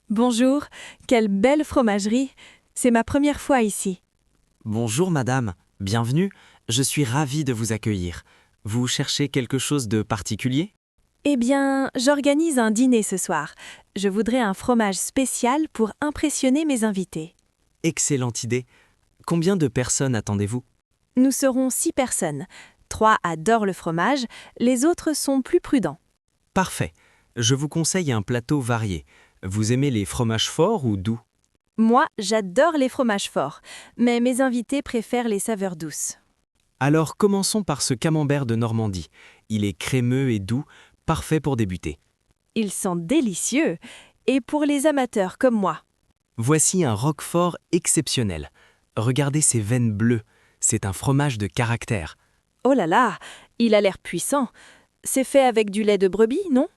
Bonjour, quelle belle fromagerie. C'est ma première fois ici. Bonjour madame, bienvenue, je suis ravi de vous accueillir. Vous cherchez quelque chose de particulier? Eh bien, j'organise un dîner ce soir. Je voudrais un fromage spécial pour impressionner mes invités. Excellente idée. Combien de personnes attendez-vous? Nous serons 6 personnes. 3 adorent le fromage, les autres sont plus prudents. Parfait. Je vous conseille un plateau varié. Vous aimez les fromages forts ou doux? Moi, j'adore les fromages forts, mais mes invités préfèrent les saveurs douces. Alors commençons par ce camembert de Normandie. Il est crémeux et doux, parfait pour débuter. Ils sont délicieux, et pour les amateurs comme moi. Voici un roquefort exceptionnel. Regardez ces veines bleues, c'est un fromage de caractère. Oh là là, il a l'air puissant. C'est fait avec du lait de brebis, non?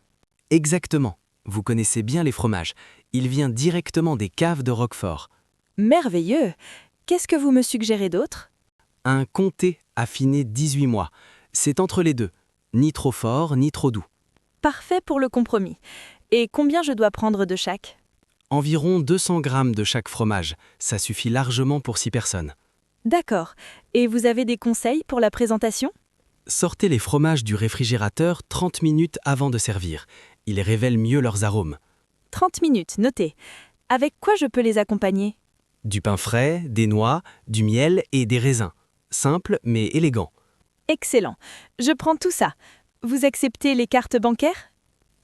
Exactement. Vous connaissez bien les fromages. Il vient directement des caves de Roquefort. Merveilleux. Qu'est-ce que vous me suggérez d'autre? Un comté affiné 18 mois. C'est entre les deux. Ni trop fort, ni trop doux. Parfait pour le compromis. Et combien je dois prendre de chaque? Environ 200 grammes de chaque fromage. Ça suffit largement pour 6 personnes. D'accord. Et vous avez des conseils pour la présentation? Sortez les fromages du réfrigérateur 30 minutes avant de servir. Ils révèlent mieux leurs arômes. 30 minutes, notez. Avec quoi je peux les accompagner? Du pain frais, des noix, du miel et des raisins. Simple mais élégant. Excellent. Je prends tout ça. Vous acceptez les cartes bancaires?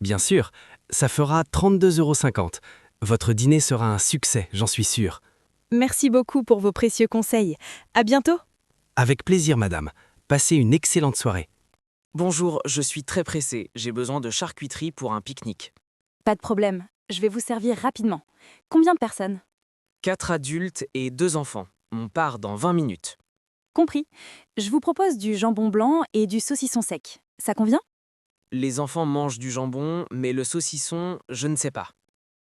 Bien sûr, ça fera 32,50 €. Votre dîner sera un succès, j'en suis sûr. Merci beaucoup pour vos précieux conseils. À bientôt. Avec plaisir, madame. Passez une excellente soirée. Bonjour, je suis très pressé. J'ai besoin de charcuterie pour un pique-nique. Pas de problème, je vais vous servir rapidement. Combien de personnes? 4 adultes et 2 enfants. On part dans 20 minutes. Compris. Je vous propose du jambon blanc et du saucisson sec. Ça convient? Les enfants mangent du jambon, mais le saucisson, je ne sais pas.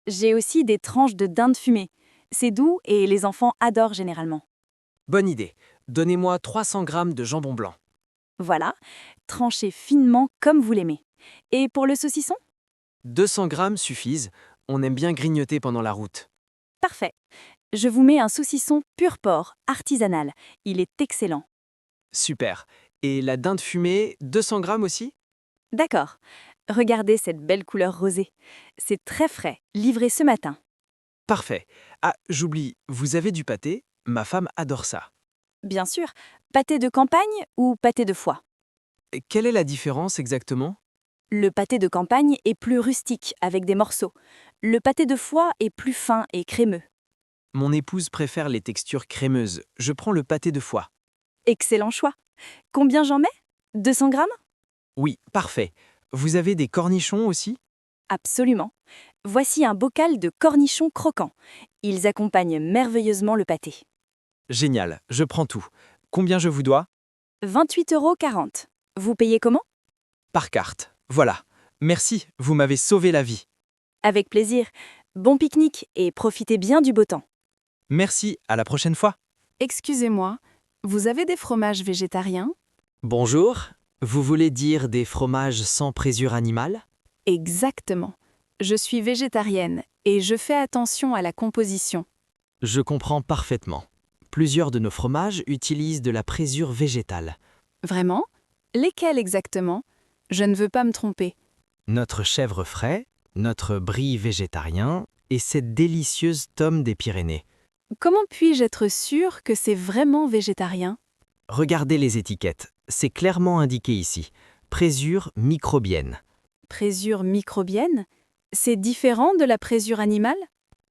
J'ai aussi des tranches de dinde fumée. C'est doux et les enfants adorent généralement. Bonne idée. Donnez-moi 300 grammes de jambon blanc. Voilà, tranchez finement comme vous l'aimez. Et pour le saucisson? 200 grammes suffisent. On aime bien grignoter pendant la route. Parfait. Je vous mets un saucisson pur porc, artisanal. Il est excellent. Super. Et la dinde fumée, 200 grammes aussi? D'accord. Regardez cette belle couleur rosée. C'est très frais, livré ce matin. Parfait. Ah, j'oublie, vous avez du pâté? Ma femme adore ça. Bien sûr, pâté de campagne ou pâté de foie? Et quelle est la différence exactement? Le pâté de campagne est plus rustique, avec des morceaux. Le pâté de foie est plus fin et crémeux. Mon épouse préfère les textures crémeuses. Je prends le pâté de foie. Excellent choix. Combien j'en mets? 200 grammes? Oui, parfait. Vous avez des cornichons aussi? Absolument. Voici un bocal de cornichons croquants. Ils accompagnent merveilleusement le pâté. Génial, je prends tout. Combien je vous dois? 28,40 €. Vous payez comment? Par carte. Voilà. Merci, vous m'avez sauvé la vie. Avec plaisir. Bon pique-nique et profitez bien du beau temps. Merci, à la prochaine fois. Excusez-moi, vous avez des fromages végétariens? Bonjour, vous voulez dire des fromages sans présure animale? Exactement. Je suis végétarienne et je fais attention à la composition. Je comprends parfaitement. Plusieurs de nos fromages utilisent de la présure végétale. Vraiment? Lesquels exactement? Je ne veux pas me tromper. Notre chèvre frais, notre brie végétarien et cette délicieuse tome des Pyrénées. Comment puis-je être sûre que c'est vraiment végétarien? Regardez les étiquettes, c'est clairement indiqué ici. Présure microbienne. Présure microbienne? C'est différent de la présure animale?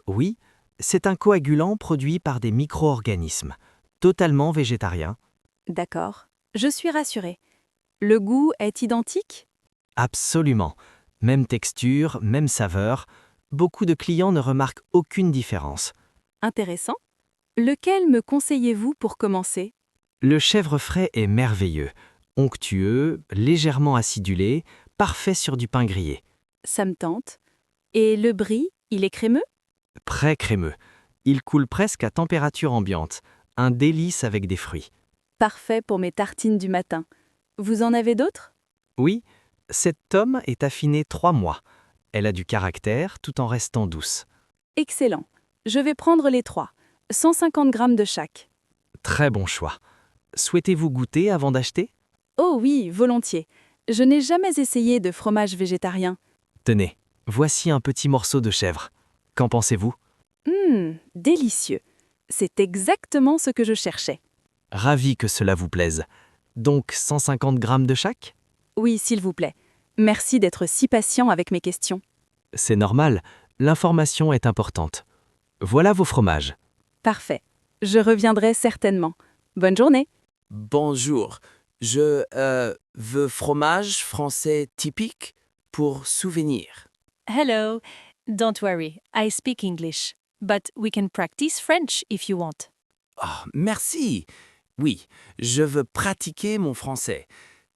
Oui, c'est un coagulant produit par des micro-organismes, totalement végétarien. D'accord. Je suis rassurée. Le goût est identique? Absolument. Même texture, même saveur. Beaucoup de clients ne remarquent aucune différence. Intéressant. Lequel me conseillez-vous pour commencer? Le chèvre frais est merveilleux, onctueux, légèrement acidulé, parfait sur du pain grillé. Ça me tente. Et le brie, il est crémeux? Très crémeux. Il coule presque à température ambiante. Un délice avec des fruits. Parfait pour mes tartines du matin. Vous en avez d'autres? Oui, cette tome est affinée 3 mois. Elle a du caractère tout en restant douce. Excellent. Je vais prendre les 3. 150 grammes de chaque. Très bon choix. Souhaitez-vous goûter avant d'acheter? Oh oui, volontiers. Je n'ai jamais essayé de fromage végétarien. Tenez, voici un petit morceau de chèvre. Qu'en pensez-vous? Délicieux. C'est exactement ce que je cherchais. Ravi que cela vous plaise. Donc 150 grammes de chaque? Oui, s'il vous plaît. Merci d'être si patient avec mes questions. C'est normal, l'information est importante. Voilà vos fromages. Parfait. Je reviendrai certainement. Bonne journée. Bonjour, je veux fromage français typique pour souvenir. Hello. Don't worry, I speak English. But we can practice French if you want. Oh, merci. Oui, je veux pratiquer mon français.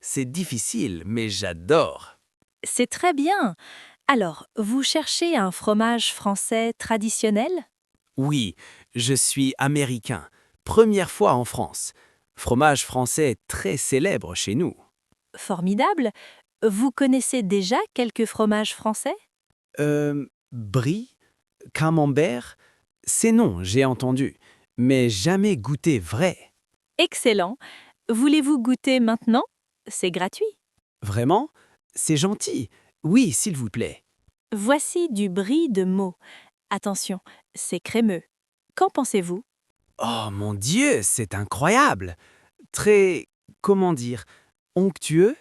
C'est difficile, mais j'adore. C'est très bien. Alors, vous cherchez un fromage français traditionnel? Oui, je suis américain. Première fois en France. Fromage français très célèbre chez nous. Formidable. Vous connaissez déjà quelques fromages français? Brie, camembert, ces noms, j'ai entendu, mais jamais goûté vrai. Excellent. Voulez-vous goûter maintenant? C'est gratuit. Vraiment? C'est gentil. Oui, s'il vous plaît. Voici du brie de Meaux. Attention, c'est crémeux. Qu'en pensez-vous? Oh mon Dieu, c'est incroyable. Très, comment dire, onctueux?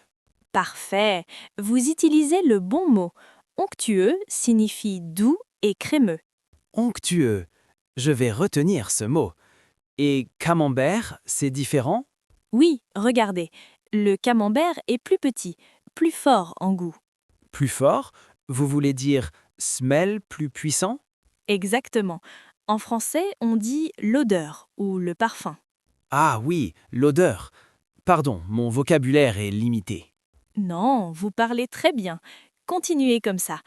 Parfait. Vous utilisez le bon mot. Onctueux signifie doux et crémeux. Onctueux. Je vais retenir ce mot. Et camembert, c'est différent? Oui, regardez. Le camembert est plus petit, plus fort en goût. Plus fort? Vous voulez dire smell plus puissant? Exactement. En français, on dit l'odeur ou le parfum. Ah oui, l'odeur. Pardon, mon vocabulaire est limité. Non, vous parlez très bien. Continuez comme ça.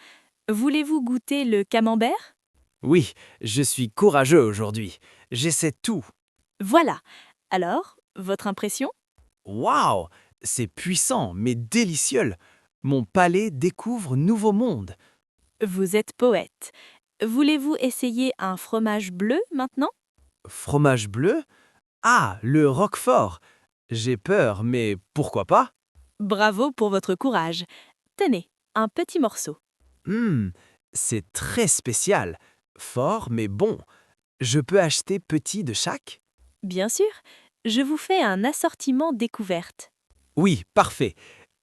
Voulez-vous goûter le camembert? Oui, je suis courageux aujourd'hui. J'essaie tout. Voilà. Alors, votre impression? Waouh! C'est puissant, mais délicieux. Mon palais découvre nouveau monde. Vous êtes poète. Voulez-vous essayer un fromage bleu maintenant? Fromage bleu? Ah, le Roquefort. J'ai peur, mais pourquoi pas? Bravo pour votre courage. Tenez, un petit morceau. C'est très spécial. Fort, mais bon. Je peux acheter petit de chaque? Bien sûr, je vous fais un assortiment découverte. Oui, parfait.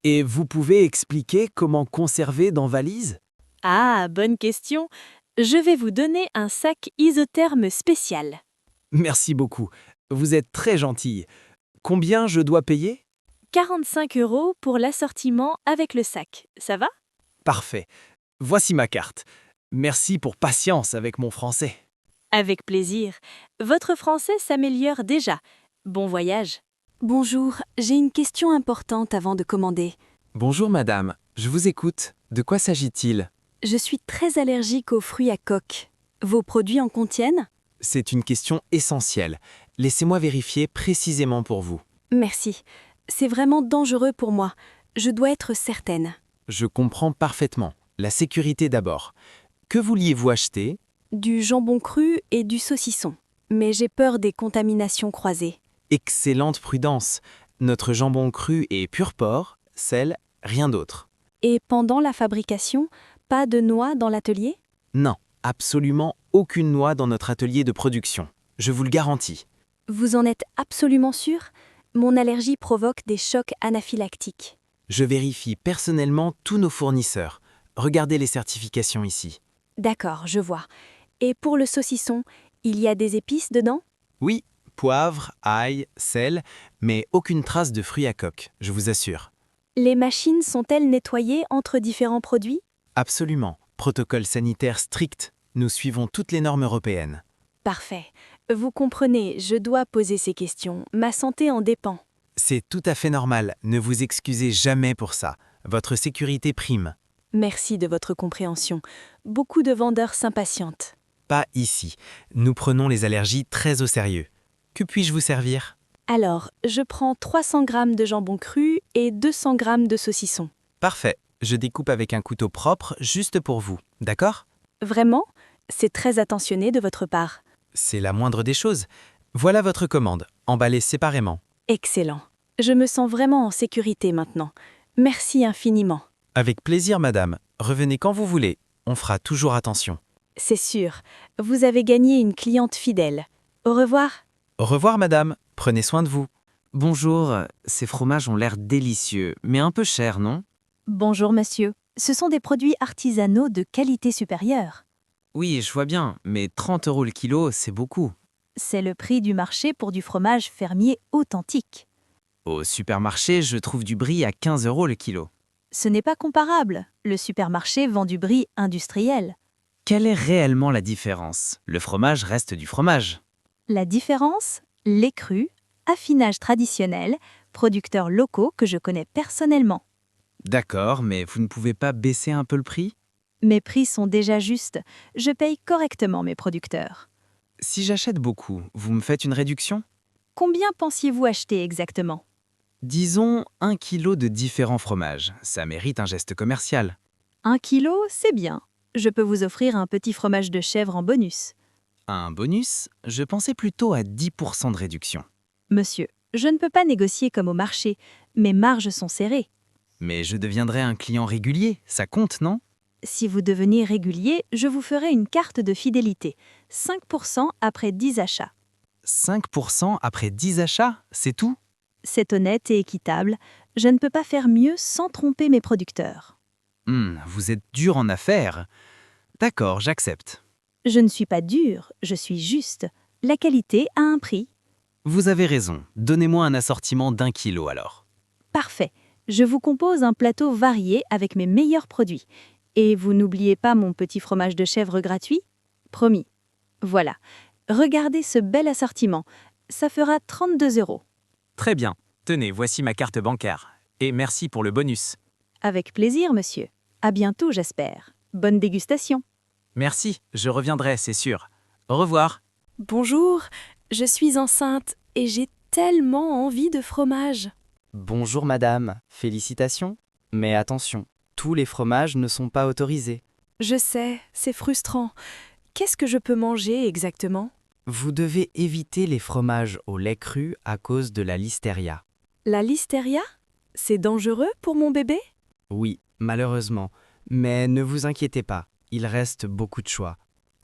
Et vous pouvez expliquer comment conserver dans valise? Ah, bonne question. Je vais vous donner un sac isotherme spécial. Merci beaucoup. Vous êtes très gentille. Combien je dois payer? 45 € pour l'assortiment avec le sac. Ça va? Parfait. Voici ma carte. Merci pour patience avec mon français. Avec plaisir. Votre français s'améliore déjà. Bon voyage. Bonjour, j'ai une question importante avant de commander. Bonjour madame, je vous écoute. De quoi s'agit-il? Je suis très allergique aux fruits à coque. Vos produits en contiennent? C'est une question essentielle. Laissez-moi vérifier précisément pour vous. Merci. C'est vraiment dangereux pour moi. Je dois être certaine. Je comprends parfaitement. La sécurité d'abord. Que vouliez-vous acheter? Du jambon cru et du saucisson. Mais j'ai peur des contaminations croisées. Excellente prudence. Notre jambon cru est pur porc, sel, rien d'autre. Et pendant la fabrication, pas de noix dans l'atelier? Non, absolument aucune noix dans notre atelier de production. Je vous le garantis. Vous en êtes absolument sûr? Mon allergie provoque des chocs anaphylactiques. Je vérifie personnellement tous nos fournisseurs. Regardez les certifications ici. D'accord, je vois. Et pour le saucisson, il y a des épices dedans? Oui, poivre, ail, sel, mais aucune trace de fruits à coque, je vous assure. Les machines sont-elles nettoyées entre différents produits? Absolument. Protocole sanitaire strict. Nous suivons toutes les normes européennes. Parfait. Vous comprenez, je dois poser ces questions. Ma santé en dépend. C'est tout à fait normal. Ne vous excusez jamais pour ça. Votre sécurité prime. Merci de votre compréhension. Beaucoup de vendeurs s'impatientent. Pas ici. Nous prenons les allergies très au sérieux. Que puis-je vous servir? Alors, je prends 300 grammes de jambon cru et 200 grammes de saucisson. Parfait. Je découpe avec un couteau propre juste pour vous. D'accord? Vraiment? C'est très attentionné de votre part. C'est la moindre des choses. Voilà votre commande, emballée séparément. Excellent. Je me sens vraiment en sécurité maintenant. Merci infiniment. Avec plaisir, madame. Revenez quand vous voulez. On fera toujours attention. C'est sûr. Vous avez gagné une cliente fidèle. Au revoir. Au revoir, madame. Prenez soin de vous. Bonjour, ces fromages ont l'air délicieux, mais un peu chers, non? Bonjour monsieur. Ce sont des produits artisanaux de qualité supérieure. Oui, je vois bien, mais 30 € le kilo, c'est beaucoup. C'est le prix du marché pour du fromage fermier authentique. Au supermarché, je trouve du brie à 15 € le kilo. Ce n'est pas comparable. Le supermarché vend du brie industriel. Quelle est réellement la différence? Le fromage reste du fromage. La différence, lait cru, affinage traditionnel, producteurs locaux que je connais personnellement. D'accord, mais vous ne pouvez pas baisser un peu le prix? Mes prix sont déjà justes. Je paye correctement mes producteurs. Si j'achète beaucoup, vous me faites une réduction? Combien pensiez-vous acheter exactement? Disons 1 kilo de différents fromages. Ça mérite un geste commercial. 1 kilo, c'est bien. Je peux vous offrir un petit fromage de chèvre en bonus. Un bonus? Je pensais plutôt à 10% de réduction. Monsieur, je ne peux pas négocier comme au marché. Mes marges sont serrées. Mais je deviendrai un client régulier, ça compte, non? Si vous devenez régulier, je vous ferai une carte de fidélité. 5% après 10 achats. 5% après 10 achats, c'est tout? C'est honnête et équitable. Je ne peux pas faire mieux sans tromper mes producteurs. Vous êtes dur en affaires. D'accord, j'accepte. Je ne suis pas dur, je suis juste. La qualité a un prix. Vous avez raison. Donnez-moi un assortiment d'1 kilo alors. Parfait. Je vous compose un plateau varié avec mes meilleurs produits. Et vous n'oubliez pas mon petit fromage de chèvre gratuit? Promis. Voilà. Regardez ce bel assortiment. Ça fera 32 €. Très bien. Tenez, voici ma carte bancaire. Et merci pour le bonus. Avec plaisir, monsieur. À bientôt, j'espère. Bonne dégustation. Merci, je reviendrai, c'est sûr. Au revoir. Bonjour, je suis enceinte et j'ai tellement envie de fromage. Bonjour madame, félicitations. Mais attention, tous les fromages ne sont pas autorisés. Je sais, c'est frustrant. Qu'est-ce que je peux manger exactement? Vous devez éviter les fromages au lait cru à cause de la listeria. La listeria? C'est dangereux pour mon bébé? Oui, malheureusement. Mais ne vous inquiétez pas, il reste beaucoup de choix.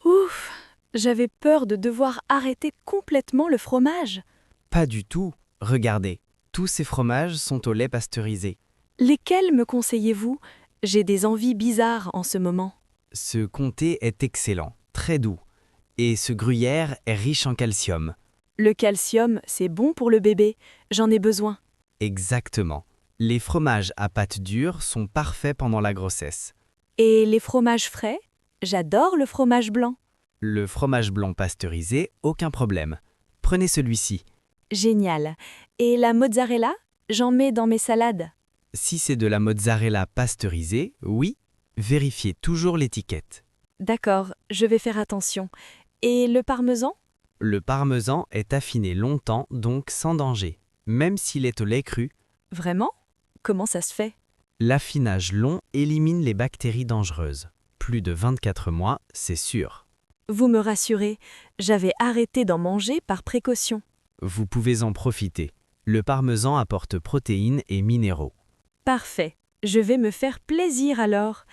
Ouf, j'avais peur de devoir arrêter complètement le fromage. Pas du tout. Regardez, tous ces fromages sont au lait pasteurisé. Lesquels me conseillez-vous? J'ai des envies bizarres en ce moment. Ce comté est excellent, très doux. Et ce gruyère est riche en calcium. Le calcium, c'est bon pour le bébé. J'en ai besoin. Exactement. Les fromages à pâte dure sont parfaits pendant la grossesse. Et les fromages frais? J'adore le fromage blanc. Le fromage blanc pasteurisé, aucun problème. Prenez celui-ci. Génial. Et la mozzarella? J'en mets dans mes salades. Si c'est de la mozzarella pasteurisée, oui, vérifiez toujours l'étiquette. D'accord, je vais faire attention. Et le parmesan? Le parmesan est affiné longtemps, donc sans danger, même s'il est au lait cru. Vraiment? Comment ça se fait? L'affinage long élimine les bactéries dangereuses. Plus de 24 mois, c'est sûr. Vous me rassurez, j'avais arrêté d'en manger par précaution. Vous pouvez en profiter. Le parmesan apporte protéines et minéraux. Parfait, je vais me faire plaisir alors.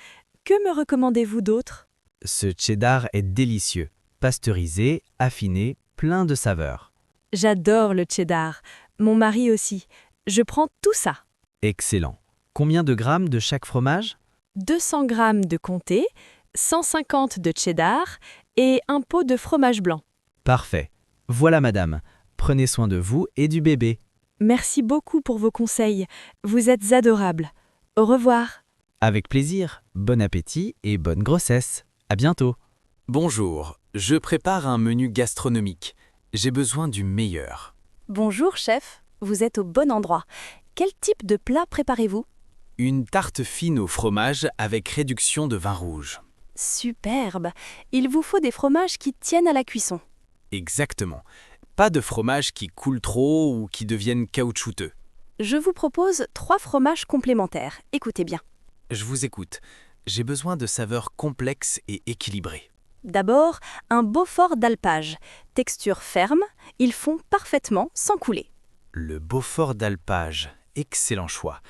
Que me recommandez-vous d'autre? Ce cheddar est délicieux, pasteurisé, affiné, plein de saveurs. J'adore le cheddar. Mon mari aussi. Je prends tout ça. Excellent. Combien de grammes de chaque fromage? 200 grammes de comté, 150 de cheddar et un pot de fromage blanc. Parfait. Voilà madame. Prenez soin de vous et du bébé. Merci beaucoup pour vos conseils. Vous êtes adorables. Au revoir. Avec plaisir. Bon appétit et bonne grossesse. À bientôt. Bonjour, je prépare un menu gastronomique. J'ai besoin du meilleur. Bonjour, chef. Vous êtes au bon endroit. Quel type de plat préparez-vous? Une tarte fine au fromage avec réduction de vin rouge. Superbe. Il vous faut des fromages qui tiennent à la cuisson. Exactement. Pas de fromage qui coule trop ou qui deviennent caoutchouteux. Je vous propose 3 fromages complémentaires. Écoutez bien. Je vous écoute. J'ai besoin de saveurs complexes et équilibrées. D'abord, un Beaufort d'alpage. Texture ferme, ils font parfaitement sans couler. Le Beaufort d'alpage. Excellent choix.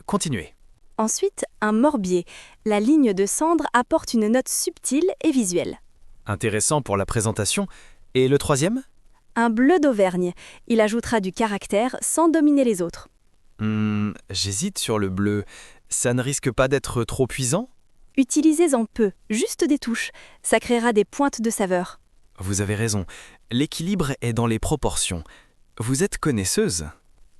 Continuez. Ensuite, un Morbier. La ligne de cendre apporte une note subtile et visuelle. Intéressant pour la présentation. Et le troisième? Un Bleu d'Auvergne. Il ajoutera du caractère sans dominer les autres. J'hésite sur le bleu. Ça ne risque pas d'être trop puissant? Utilisez-en peu, juste des touches. Ça créera des pointes de saveur. Vous avez raison. L'équilibre est dans les proportions. Vous êtes connaisseuse?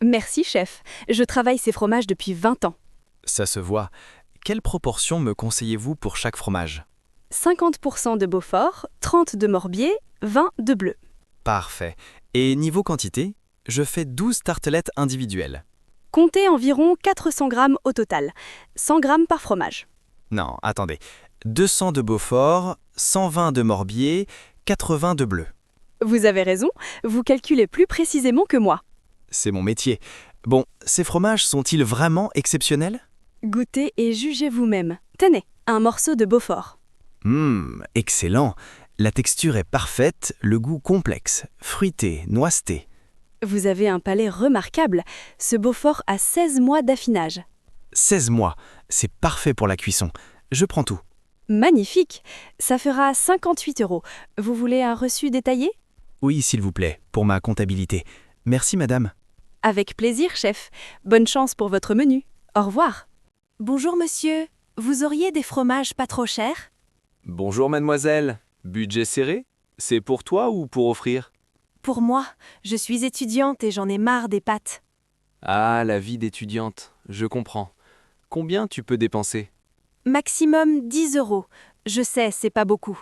Merci, chef. Je travaille ces fromages depuis 20 ans. Ça se voit. Quelle proportion me conseillez-vous pour chaque fromage? 50% de Beaufort, 30 de Morbier, 20 de Bleu. Parfait. Et niveau quantité, je fais 12 tartelettes individuelles. Comptez environ 400 grammes au total. 100 grammes par fromage. Non, attendez. 200 de Beaufort, 120 de Morbier, 80 de Bleu. Vous avez raison, vous calculez plus précisément que moi. C'est mon métier. Bon, ces fromages sont-ils vraiment exceptionnels? Goûtez et jugez vous-même. Tenez, un morceau de Beaufort. Excellent. La texture est parfaite, le goût complexe, fruité, noiseté. Vous avez un palais remarquable. Ce Beaufort a 16 mois d'affinage. 16 mois, c'est parfait pour la cuisson. Je prends tout. Magnifique. Ça fera 58 €. Vous voulez un reçu détaillé? Oui, s'il vous plaît, pour ma comptabilité. Merci, madame. Avec plaisir, chef. Bonne chance pour votre menu. Au revoir. Bonjour monsieur, vous auriez des fromages pas trop chers? Bonjour mademoiselle. Budget serré? C'est pour toi ou pour offrir? Pour moi, je suis étudiante et j'en ai marre des pâtes. Ah, la vie d'étudiante, je comprends. Combien tu peux dépenser? Maximum 10 €. Je sais, c'est pas beaucoup.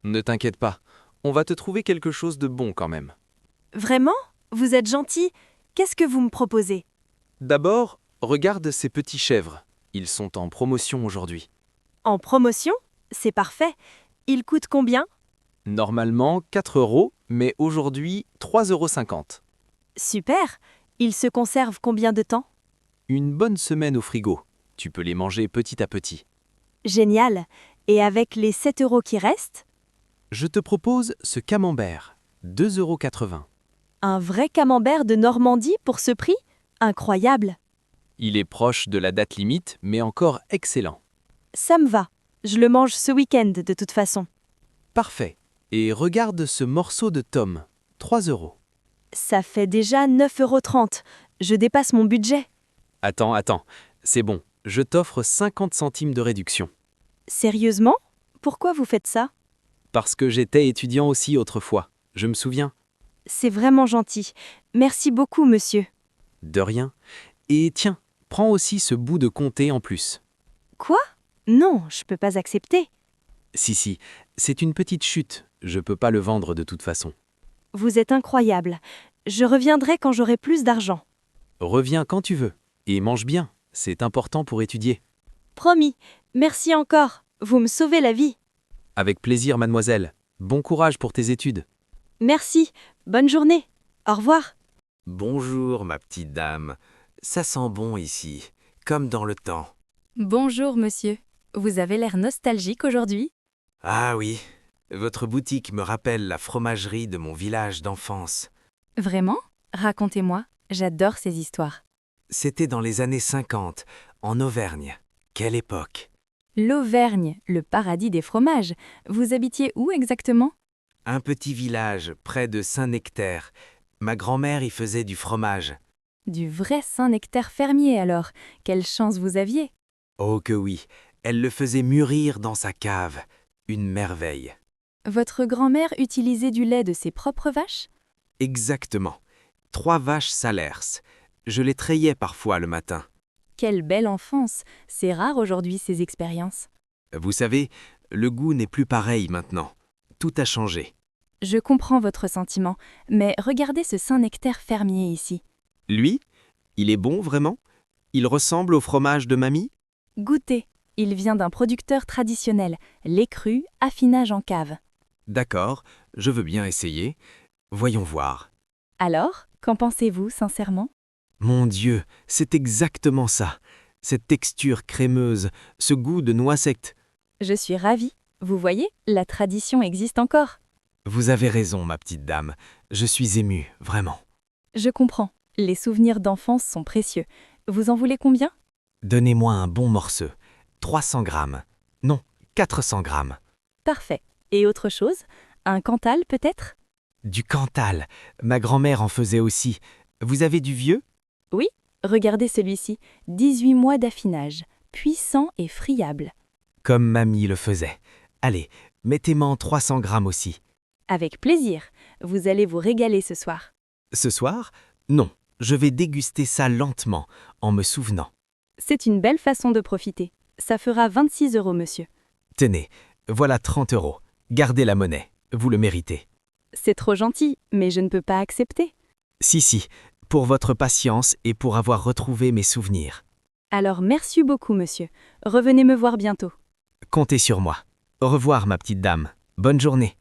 Ne t'inquiète pas, on va te trouver quelque chose de bon quand même. Vraiment? Vous êtes gentil. Qu'est-ce que vous me proposez? D'abord, regarde ces petits chèvres. Ils sont en promotion aujourd'hui. En promotion? C'est parfait. Ils coûtent combien? Normalement 4 €, mais aujourd'hui 3,50 €. Super. Ils se conservent combien de temps? Une bonne semaine au frigo. Tu peux les manger petit à petit. Génial. Et avec les 7 € qui restent? Je te propose ce camembert, 2,80 €. Un vrai camembert de Normandie pour ce prix? Incroyable. Il est proche de la date limite, mais encore excellent. Ça me va. Je le mange ce week-end de toute façon. Parfait. Et regarde ce morceau de tome, 3 €. Ça fait déjà 9,30 €. Je dépasse mon budget. Attends, c'est bon, je t'offre 50 centimes de réduction. Sérieusement? Pourquoi vous faites ça? Parce que j'étais étudiant aussi autrefois, je me souviens. C'est vraiment gentil. Merci beaucoup, monsieur. De rien. Et tiens, prends aussi ce bout de comté en plus. Quoi? Non, je peux pas accepter. Si, c'est une petite chute, je peux pas le vendre de toute façon. Vous êtes incroyable. Je reviendrai quand j'aurai plus d'argent. Reviens quand tu veux, et mange bien, c'est important pour étudier. Promis. Merci encore. Vous me sauvez la vie. Avec plaisir, mademoiselle. Bon courage pour tes études. Merci. Bonne journée. Au revoir. Bonjour, ma petite dame. Ça sent bon ici, comme dans le temps. Bonjour, monsieur. Vous avez l'air nostalgique aujourd'hui? Ah oui, votre boutique me rappelle la fromagerie de mon village d'enfance. Vraiment? Racontez-moi. J'adore ces histoires. C'était dans les années 50, en Auvergne. Quelle époque! L'Auvergne, le paradis des fromages. Vous habitiez où exactement? Un petit village près de Saint-Nectaire. Ma grand-mère y faisait du fromage. Du vrai Saint-Nectaire fermier alors. Quelle chance vous aviez! Oh que oui, elle le faisait mûrir dans sa cave. Une merveille. Votre grand-mère utilisait du lait de ses propres vaches? Exactement. 3 vaches Salers. Je les trayais parfois le matin. Quelle belle enfance! C'est rare aujourd'hui ces expériences. Vous savez, le goût n'est plus pareil maintenant. Tout a changé. Je comprends votre sentiment, mais regardez ce Saint-Nectaire fermier ici. Lui, il est bon vraiment? Il ressemble au fromage de mamie? Goûtez, il vient d'un producteur traditionnel, lait cru, affinage en cave. D'accord, je veux bien essayer. Voyons voir. Alors, qu'en pensez-vous sincèrement? Mon Dieu, c'est exactement ça. Cette texture crémeuse, ce goût de noix secte. Je suis ravie. Vous voyez, la tradition existe encore. Vous avez raison, ma petite dame. Je suis ému, vraiment. Je comprends. Les souvenirs d'enfance sont précieux. Vous en voulez combien? Donnez-moi un bon morceau. 300 grammes. Non, 400 grammes. Parfait. Et autre chose? Un Cantal peut-être? Du Cantal. Ma grand-mère en faisait aussi. Vous avez du vieux? Oui, regardez celui-ci. 18 mois d'affinage. Puissant et friable. Comme mamie le faisait. Allez, mettez-moi 300 grammes aussi. Avec plaisir. Vous allez vous régaler ce soir. Ce soir? Non, je vais déguster ça lentement, en me souvenant. C'est une belle façon de profiter. Ça fera 26 €, monsieur. Tenez, voilà 30 €. Gardez la monnaie, vous le méritez. C'est trop gentil, mais je ne peux pas accepter. Si, pour votre patience et pour avoir retrouvé mes souvenirs. Alors merci beaucoup, monsieur. Revenez me voir bientôt. Comptez sur moi. Au revoir, ma petite dame. Bonne journée.